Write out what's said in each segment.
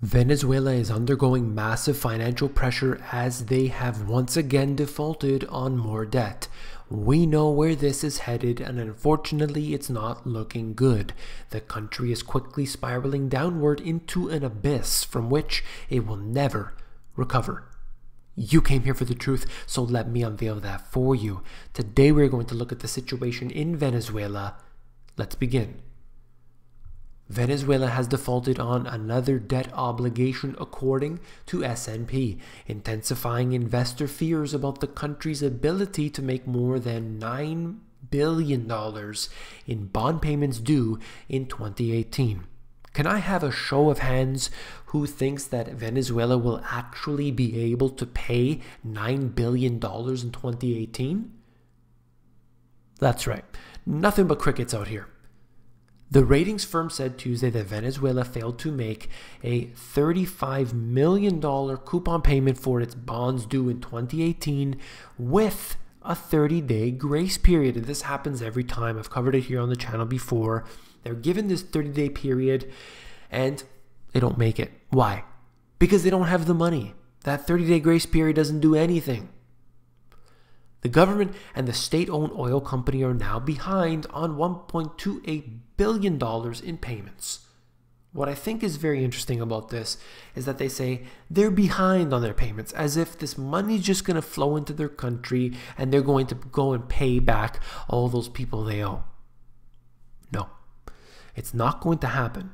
Venezuela is undergoing massive financial pressure as they have once again defaulted on more debt. We know where this is headed, and unfortunately it's not looking good. The country is quickly spiraling downward into an abyss from which it will never recover. You came here for the truth, so let me unveil that for you. Today we're going to look at the situation in Venezuela. Let's begin. Venezuela has defaulted on another debt obligation according to S&P, intensifying investor fears about the country's ability to make more than $9 billion in bond payments due in 2018. Can I have a show of hands who thinks that Venezuela will actually be able to pay $9 billion in 2018? That's right, nothing but crickets out here. The ratings firm said Tuesday that Venezuela failed to make a $35 million coupon payment for its bonds due in 2018 with a 30-day grace period. And this happens every time. I've covered it here on the channel before. They're given this 30-day period and they don't make it. Why? Because they don't have the money. That 30-day grace period doesn't do anything. The government and the state-owned oil company are now behind on $1.28 billion in payments. What I think is very interesting about this is that they say they're behind on their payments, as if this money is just going to flow into their country and they're going to go and pay back all those people they owe. No, it's not going to happen.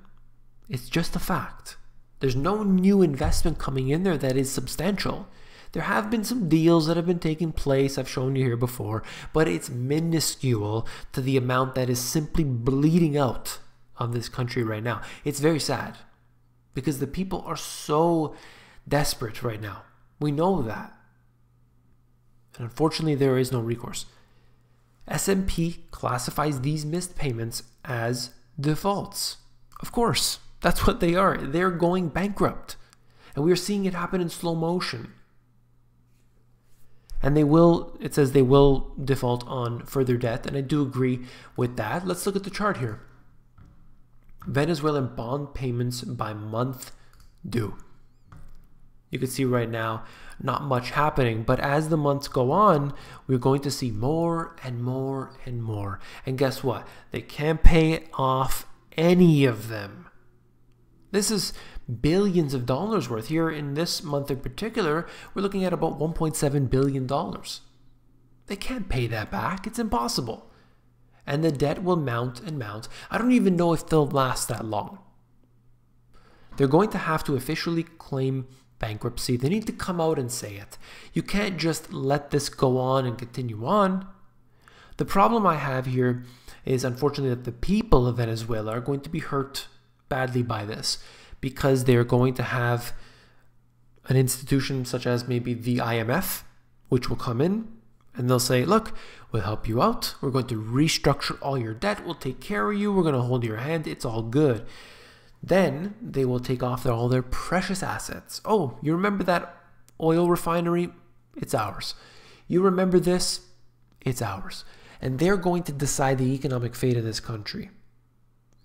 It's just a fact. There's no new investment coming in there that is substantial. There have been some deals that have been taking place, I've shown you here before, but it's minuscule to the amount that is simply bleeding out of this country right now. It's very sad because the people are so desperate right now. We know that. And unfortunately, there is no recourse. S&P classifies these missed payments as defaults. Of course, that's what they are. They're going bankrupt. And we are seeing it happen in slow motion. And they will, it says they will default on further debt, and I do agree with that. Let's look at the chart here. Venezuelan bond payments by month due. You can see right now, not much happening, but as the months go on, we're going to see more and more and more. And guess what? They can't pay off any of them. This is billions of dollars worth. Here in this month in particular, we're looking at about $1.7 billion. They can't pay that back. It's impossible. And the debt will mount and mount. I don't even know if they'll last that long. They're going to have to officially claim bankruptcy. They need to come out and say it. You can't just let this go on and continue on. The problem I have here is, unfortunately, that the people of Venezuela are going to be hurt badly by this, because they're going to have an institution such as maybe the IMF, which will come in and they'll say, look, we'll help you out. We're going to restructure all your debt. We'll take care of you. We're going to hold your hand. It's all good. Then they will take off all their precious assets. Oh, you remember that oil refinery? It's ours. You remember this? It's ours. And they're going to decide the economic fate of this country.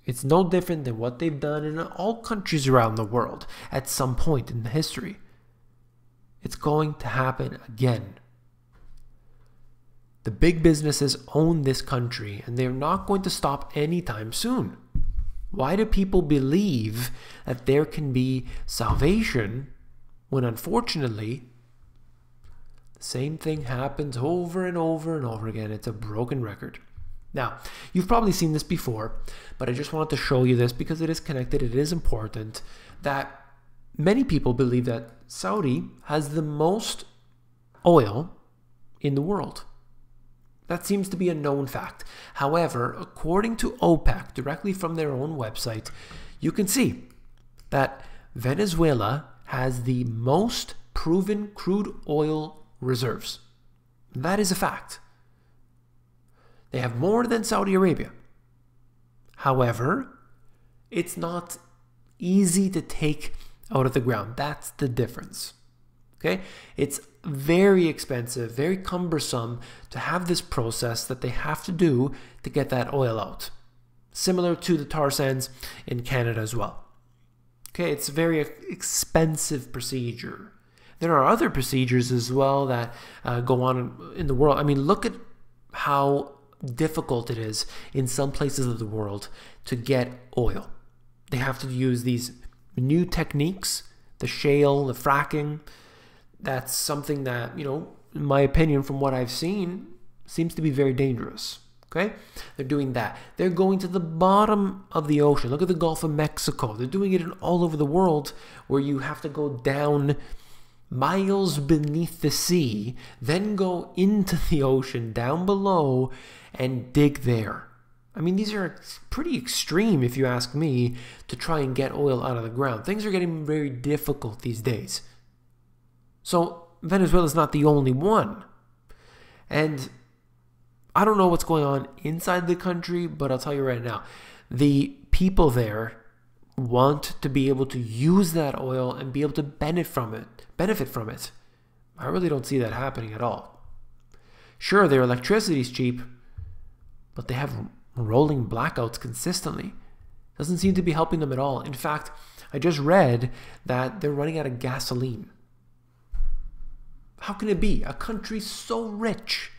It's no different than what they've done in all countries around the world at some point in the history. It's going to happen again. The big businesses own this country, and they're not going to stop anytime soon. Why do people believe that there can be salvation when, unfortunately, the same thing happens over and over and over again? It's a broken record. Now, you've probably seen this before, but I just wanted to show you this because it is connected. It is important that many people believe that Saudi has the most oil in the world. That seems to be a known fact. However, according to OPEC, directly from their own website, you can see that Venezuela has the most proven crude oil reserves. That is a fact. They have more than Saudi Arabia. However, it's not easy to take out of the ground. That's the difference. Okay? It's very expensive, very cumbersome to have this process that they have to do to get that oil out. Similar to the tar sands in Canada as well. Okay, it's a very expensive procedure. There are other procedures as well that go on in the world. I mean, look at how difficult it is in some places of the world to get oil. They have to use these new techniques, the shale, the fracking. That's something that, in my opinion, from what I've seen, seems to be very dangerous. Okay? They're doing that. They're going to the bottom of the ocean. Look at the Gulf of Mexico. They're doing it all over the world, where you have to go down miles beneath the sea, then go into the ocean down below and dig there. I mean, these are pretty extreme, if you ask me, to try and get oil out of the ground. Things are getting very difficult these days. So Venezuela is not the only one. And I don't know what's going on inside the country, but I'll tell you right now, the people there want to be able to use that oil and be able to benefit from it. I really don't see that happening at all. Sure, their electricity is cheap, but they have rolling blackouts consistently. Doesn't seem to be helping them at all. In fact, I just read that they're running out of gasoline. How can it be? A country so rich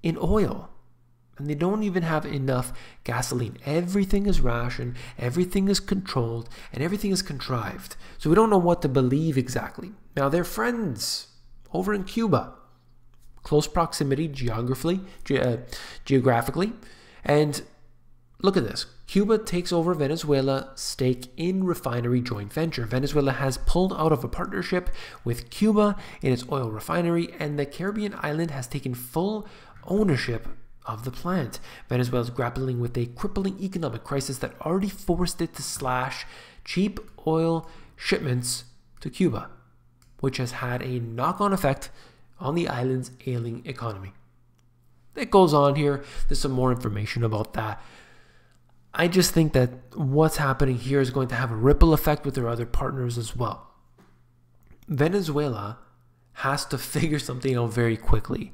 in oil, and they don't even have enough gasoline. Everything is rationed, everything is controlled, and everything is contrived. So we don't know what to believe exactly. Now, they're friends over in Cuba. Close proximity geographically. And look at this. Cuba takes over Venezuela's stake in refinery joint venture. Venezuela has pulled out of a partnership with Cuba in its oil refinery, and the Caribbean island has taken full ownership of the plant. Venezuela is grappling with a crippling economic crisis that already forced it to slash cheap oil shipments to Cuba, which has had a knock-on effect on the island's ailing economy. It goes on here. There's some more information about that. I just think that what's happening here is going to have a ripple effect with their other partners as well. Venezuela has to figure something out very quickly.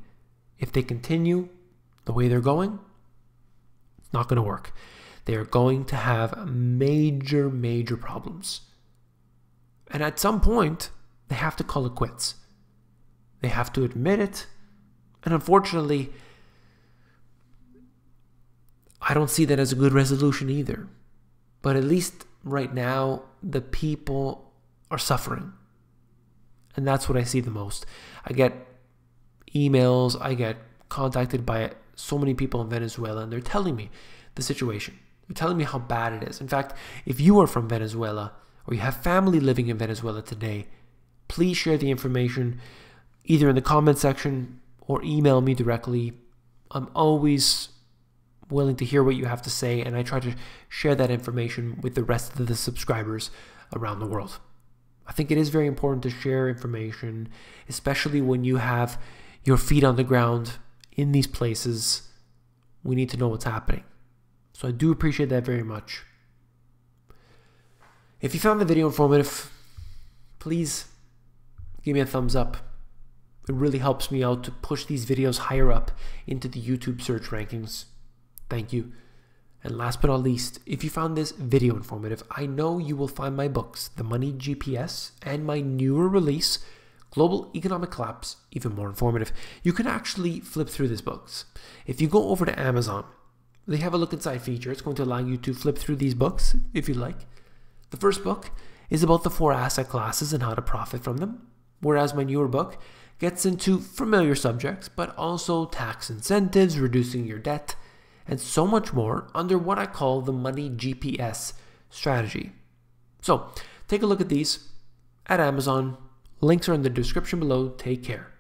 If they continue the way they're going, it's not going to work. They are going to have major, major problems. And at some point, they have to call it quits. They have to admit it. And unfortunately, I don't see that as a good resolution either. But at least right now, the people are suffering. And that's what I see the most. I get emails, I get contacted by so many people in Venezuela, and they're telling me the situation. They're telling me how bad it is. In fact, if you are from Venezuela or you have family living in Venezuela today, please share the information either in the comment section or email me directly. I'm always willing to hear what you have to say, and I try to share that information with the rest of the subscribers around the world. I think it is very important to share information, especially when you have your feet on the ground in these places. We need to know what's happening. So I do appreciate that very much. If you found the video informative, please give me a thumbs up. It really helps me out to push these videos higher up into the YouTube search rankings. Thank you. And last but not least, if you found this video informative, I know you will find my books, The Money GPS, and my newer release, Global Economic Collapse, even more informative. You can actually flip through these books. If you go over to Amazon, they have a look inside feature. It's going to allow you to flip through these books if you like. The first book is about the 4 asset classes and how to profit from them, whereas my newer book gets into familiar subjects, but also tax incentives, reducing your debt, and so much more under what I call the Money GPS strategy. So take a look at these at Amazon. Links are in the description below. Take care.